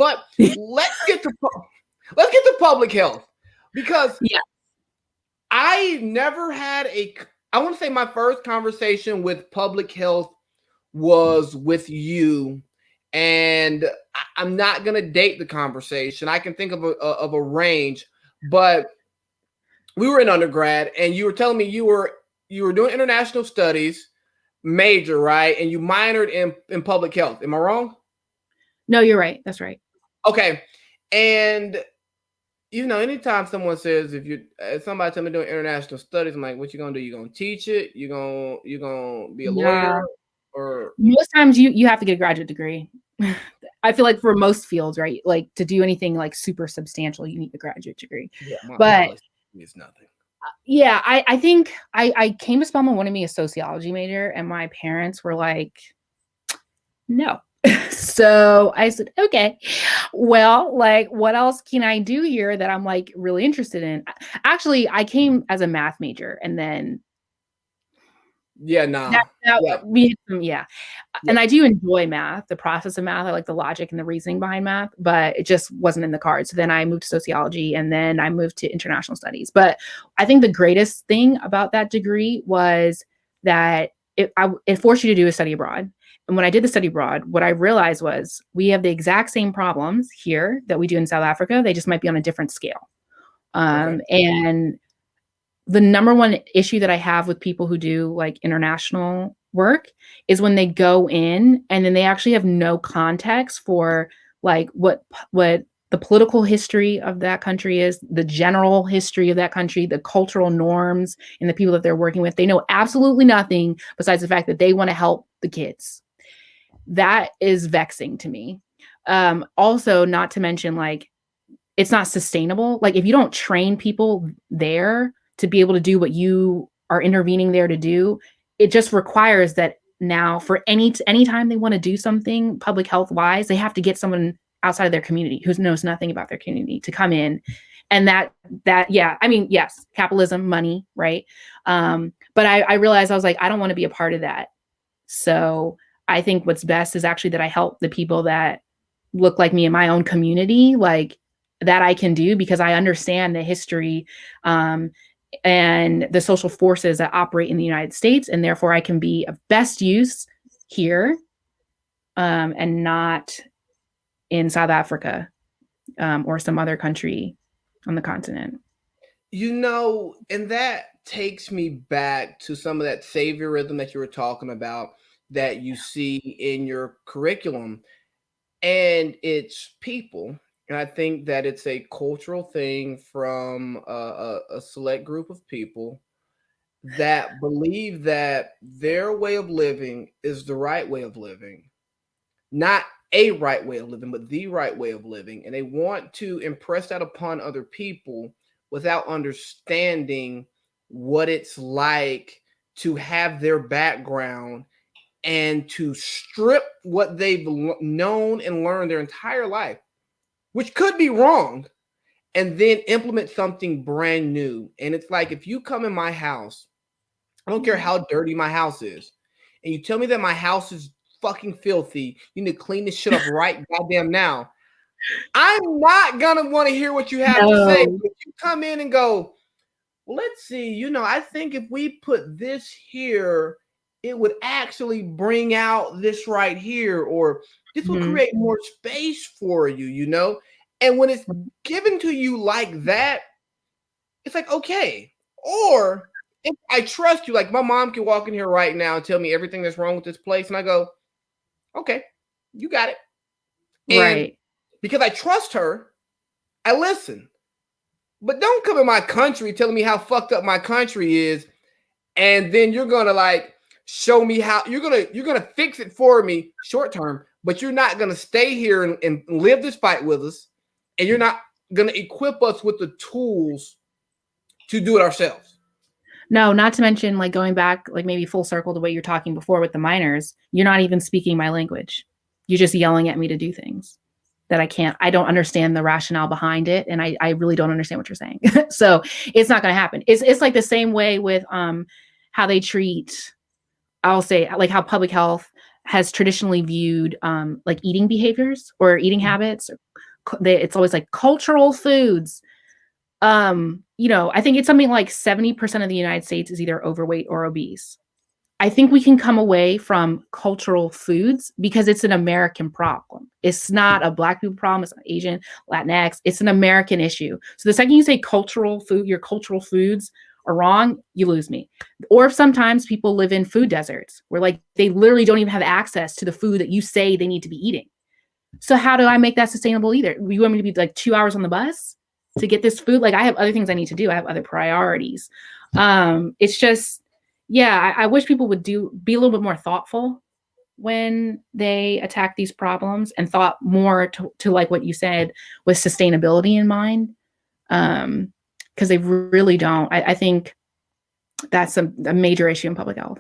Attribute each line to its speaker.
Speaker 1: But let's get to public health, because I never had I want to say my first conversation with public health was with you, and I'm not going to date the conversation. I can think of a range, but we were in undergrad, and you were telling me you were doing international studies major, right? And you minored in public health. Am I wrong?
Speaker 2: No, you're right. That's right.
Speaker 1: Okay. And anytime someone says, somebody tell me doing international studies, I'm like, what you gonna do? You gonna teach it? You gonna be a lawyer? Or
Speaker 2: most times you have to get a graduate degree. I feel like for most fields, right? Like to do anything like super substantial, you need a graduate degree.
Speaker 1: Yeah,
Speaker 2: but
Speaker 1: it's nothing.
Speaker 2: Yeah, I think I came to Spelman wanting me a sociology major, and my parents were like, no. So I said, okay, well, like, what else can I do here that I'm like really interested in? Actually, I came as a math major, and then And I do enjoy math, the process of math. I like the logic and the reasoning behind math, but it just wasn't in the cards. So then I moved to sociology, and then I moved to international studies. But I think the greatest thing about that degree was that it forced you to do a study abroad. And when I did the study abroad, what I realized was we have the exact same problems here that we do in South Africa. They just might be on a different scale. And the number one issue that I have with people who do like international work is when they go in and then they actually have no context for like what the political history of that country is, the general history of that country, the cultural norms, and the people that they're working with. They know absolutely nothing besides the fact that they want to help the kids. That is vexing to me. Also, not to mention, like, it's not sustainable. Like, if you don't train people there to be able to do what you are intervening there to do, it just requires that now for any time they want to do something public health wise, they have to get someone outside of their community who knows nothing about their community to come in. And yes, capitalism, money, right? But I realized, I was like, I don't want to be a part of that. So I think what's best is actually that I help the people that look like me in my own community, like that I can do, because I understand the history and the social forces that operate in the United States, and therefore I can be of best use here and not in South Africa or some other country on the continent.
Speaker 1: And that takes me back to some of that saviorism that you were talking about that you see in your curriculum, and it's people. And I think that it's a cultural thing from a select group of people that believe that their way of living is the right way of living. Not a right way of living, but the right way of living. And they want to impress that upon other people without understanding what it's like to have their background and to strip what they've known and learned their entire life, which could be wrong, and then implement something brand new. And it's like, if you come in my house, I don't care how dirty my house is, and you tell me that my house is fucking filthy, you need to clean this shit up right goddamn now, I'm not gonna want to hear what you have to say. If you come in and go, well, let's see, I think if we put this here, it would actually bring out this right here, or this will create more space for you, And when it's given to you like that, it's like, okay. Or if I trust you, like my mom can walk in here right now and tell me everything that's wrong with this place, and I go, okay, you got it. And because I trust her, I listen. But don't come in my country telling me how fucked up my country is, and then you're gonna like show me how you're gonna fix it for me short term, but you're not gonna stay here and live this fight with us, and you're not gonna equip us with the tools to do it ourselves.
Speaker 2: No, not to mention, like, going back, like maybe full circle to what you're talking before with the minors, you're not even speaking my language. You're just yelling at me to do things that I don't understand the rationale behind it. And I really don't understand what you're saying. So it's not going to happen. It's like the same way with how they treat, I'll say, like how public health has traditionally viewed like eating behaviors or eating habits. It's always like cultural foods. I think it's something like 70% of the United States is either overweight or obese. I think we can come away from cultural foods because it's an American problem. It's not a Black people problem. It's not Asian, Latinx. It's an American issue. So the second you say cultural food, your cultural foods are wrong, you lose me. Or if sometimes people live in food deserts where like they literally don't even have access to the food that you say they need to be eating. So how do I make that sustainable either? You want me to be like 2 hours on the bus to get this food? Like I have other things I need to do. I have other priorities. It's just, yeah, I wish people would be a little bit more thoughtful when they attack these problems and thought more to like what you said with sustainability in mind. Because they really don't. I think that's a major issue in public health.